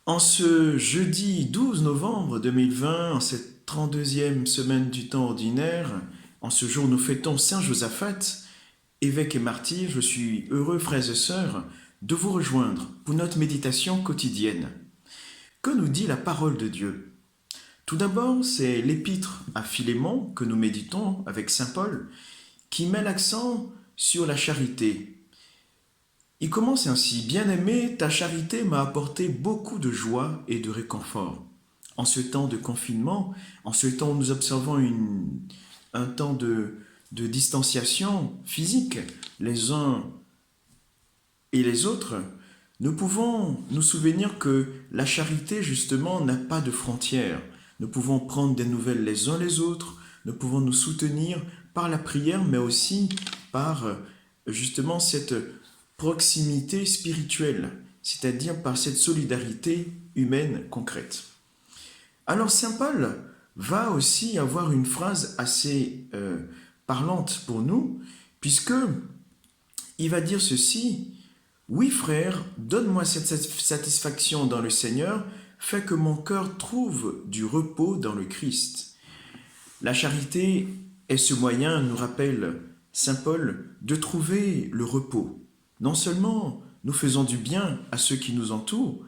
En ce jeudi 12 novembre 2020, en cette 32e semaine du temps ordinaire, en ce jour nous fêtons Saint Josaphat, évêque et martyr. Je suis heureux, frères et sœurs, de vous rejoindre pour notre méditation quotidienne. Que nous dit la parole de Dieu? Tout d'abord, c'est l'épître à Philémon que nous méditons avec Saint Paul, qui met l'accent sur la charité. Il commence ainsi: Bien-aimé, ta charité m'a apporté beaucoup de joie et de réconfort. En ce temps de confinement, en ce temps où nous observons un temps de distanciation physique les uns et les autres, nous pouvons nous souvenir que la charité, justement, n'a pas de frontières. Nous pouvons prendre des nouvelles les uns les autres, nous pouvons nous soutenir par la prière, mais aussi par, justement, cette proximité spirituelle, c'est-à-dire par cette solidarité humaine concrète. Alors Saint Paul va aussi avoir une phrase assez parlante pour nous, puisque il va dire ceci: oui frère, donne-moi cette satisfaction dans le Seigneur, fais que mon cœur trouve du repos dans le Christ. La charité est ce moyen, nous rappelle Saint Paul, de trouver le repos. Non seulement nous faisons du bien à ceux qui nous entourent,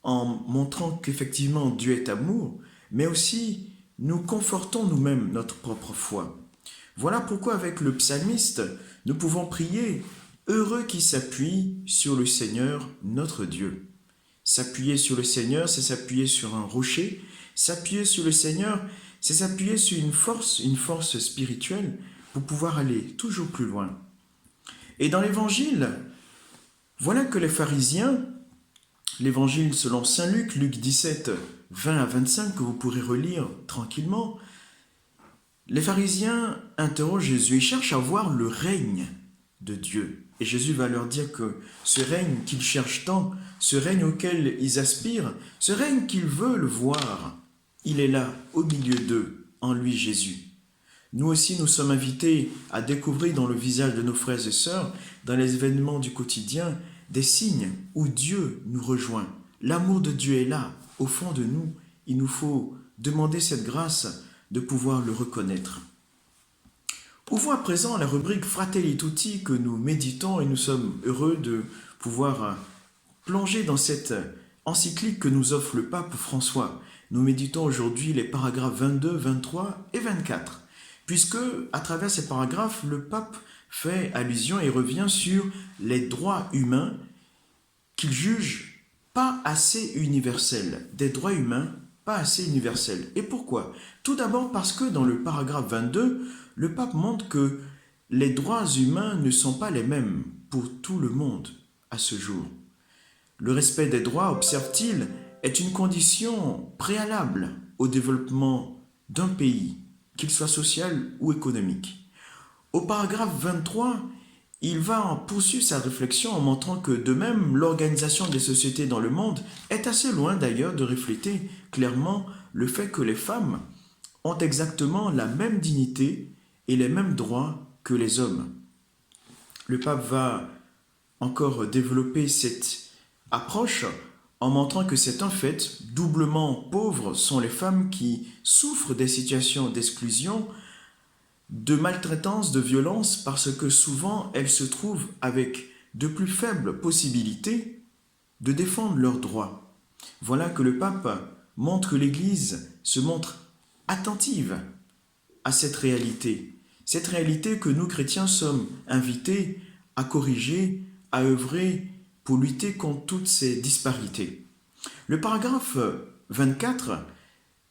en montrant qu'effectivement Dieu est amour, mais aussi nous confortons nous-mêmes notre propre foi. Voilà pourquoi avec le psalmiste, nous pouvons prier: heureux qui s'appuie sur le Seigneur notre Dieu. S'appuyer sur le Seigneur, c'est s'appuyer sur un rocher. S'appuyer sur le Seigneur, c'est s'appuyer sur une force spirituelle pour pouvoir aller toujours plus loin. Et dans l'Évangile, voilà que les pharisiens, l'Évangile selon Saint Luc, Luc 17, 20 à 25, que vous pourrez relire tranquillement, les pharisiens interrogent Jésus et cherchent à voir le règne de Dieu. Et Jésus va leur dire que ce règne qu'ils cherchent tant, ce règne auquel ils aspirent, ce règne qu'ils veulent voir, il est là, au milieu d'eux, en lui Jésus. Nous aussi, nous sommes invités à découvrir dans le visage de nos frères et sœurs, dans les événements du quotidien, des signes où Dieu nous rejoint. L'amour de Dieu est là, au fond de nous. Il nous faut demander cette grâce de pouvoir le reconnaître. Ouvrons à présent la rubrique Fratelli Tutti que nous méditons, et nous sommes heureux de pouvoir plonger dans cette encyclique que nous offre le pape François. Nous méditons aujourd'hui les paragraphes 22, 23 et 24, puisque à travers ces paragraphes, le pape fait allusion et revient sur les droits humains qu'il juge pas assez universels, des droits humains pas assez universels. Et pourquoi? Tout d'abord parce que dans le paragraphe 22, le pape montre que les droits humains ne sont pas les mêmes pour tout le monde à ce jour. Le respect des droits, observe-t-il, est une condition préalable au développement d'un pays, qu'il soit social ou économique. Au paragraphe 23, il va en poursuivre sa réflexion en montrant que de même, l'organisation des sociétés dans le monde est assez loin d'ailleurs de refléter clairement le fait que les femmes ont exactement la même dignité et les mêmes droits que les hommes. Le pape va encore développer cette approche en montrant que c'est un fait, doublement pauvres sont les femmes qui souffrent des situations d'exclusion, de maltraitance, de violence, parce que souvent elles se trouvent avec de plus faibles possibilités de défendre leurs droits. Voilà que le pape montre que l'Église se montre attentive à cette réalité que nous chrétiens sommes invités à corriger, à œuvrer pour lutter contre toutes ces disparités. Le paragraphe 24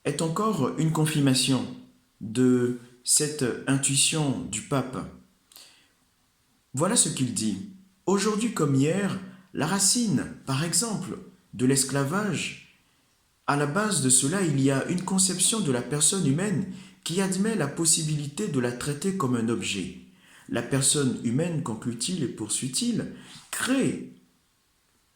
est encore une confirmation de cette intuition du pape. Voilà ce qu'il dit. Aujourd'hui comme hier, la racine, par exemple, de l'esclavage, à la base de cela, il y a une conception de la personne humaine qui admet la possibilité de la traiter comme un objet. La personne humaine, conclut-il et poursuit-il,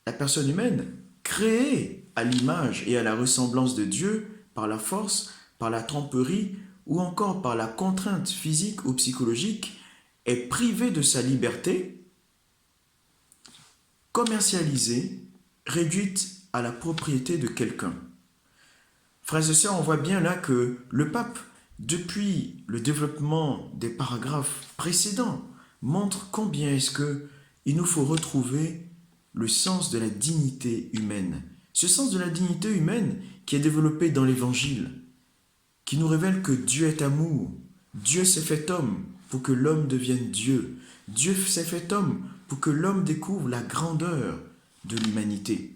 la personne humaine, créée à l'image et à la ressemblance de Dieu par la force, par la tromperie ou encore par la contrainte physique ou psychologique, est privée de sa liberté, commercialisée, réduite à la propriété de quelqu'un. Frères et sœurs, on voit bien là que le pape, depuis le développement des paragraphes précédents, montre combien est-ce que il nous faut retrouver le sens de la dignité humaine. Ce sens de la dignité humaine qui est développé dans l'Évangile, qui nous révèle que Dieu est amour. Dieu s'est fait homme pour que l'homme devienne Dieu. Dieu s'est fait homme pour que l'homme découvre la grandeur de l'humanité.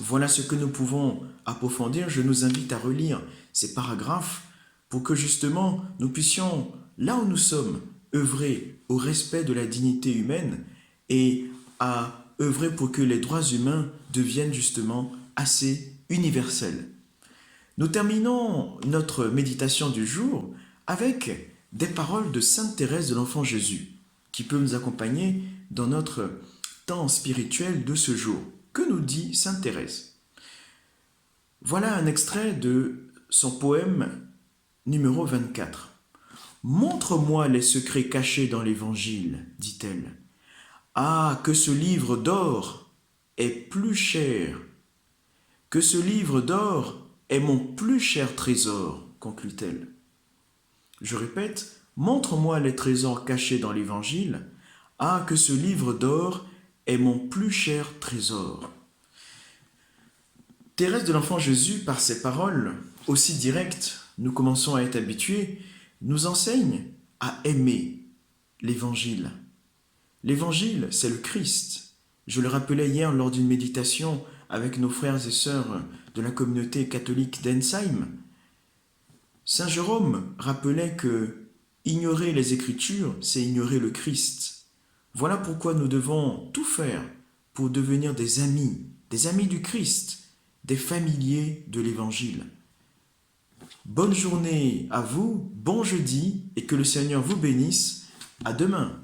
Voilà ce que nous pouvons approfondir. Je nous invite à relire ces paragraphes pour que justement nous puissions, là où nous sommes, œuvrer au respect de la dignité humaine et à œuvrer pour que les droits humains deviennent justement assez universels. Nous terminons notre méditation du jour avec des paroles de Sainte Thérèse de l'Enfant Jésus, qui peut nous accompagner dans notre temps spirituel de ce jour. Que nous dit Sainte Thérèse? Voilà un extrait de son poème numéro 24. « Montre-moi les secrets cachés dans l'Évangile, dit-elle. Ah, que ce livre d'or est plus cher, que ce livre d'or est mon plus cher trésor, conclut-elle. Je répète, montre-moi les trésors cachés dans l'Évangile. Ah, que ce livre d'or est mon plus cher trésor. Thérèse de l'Enfant Jésus, par ses paroles aussi directes, nous commençons à être habitués, nous enseigne à aimer l'Évangile. L'Évangile, c'est le Christ. Je le rappelais hier lors d'une méditation avec nos frères et sœurs de la communauté catholique d'Ensheim. Saint Jérôme rappelait que ignorer les Écritures, c'est ignorer le Christ. Voilà pourquoi nous devons tout faire pour devenir des amis du Christ, des familiers de l'Évangile. Bonne journée à vous, bon jeudi et que le Seigneur vous bénisse. À demain.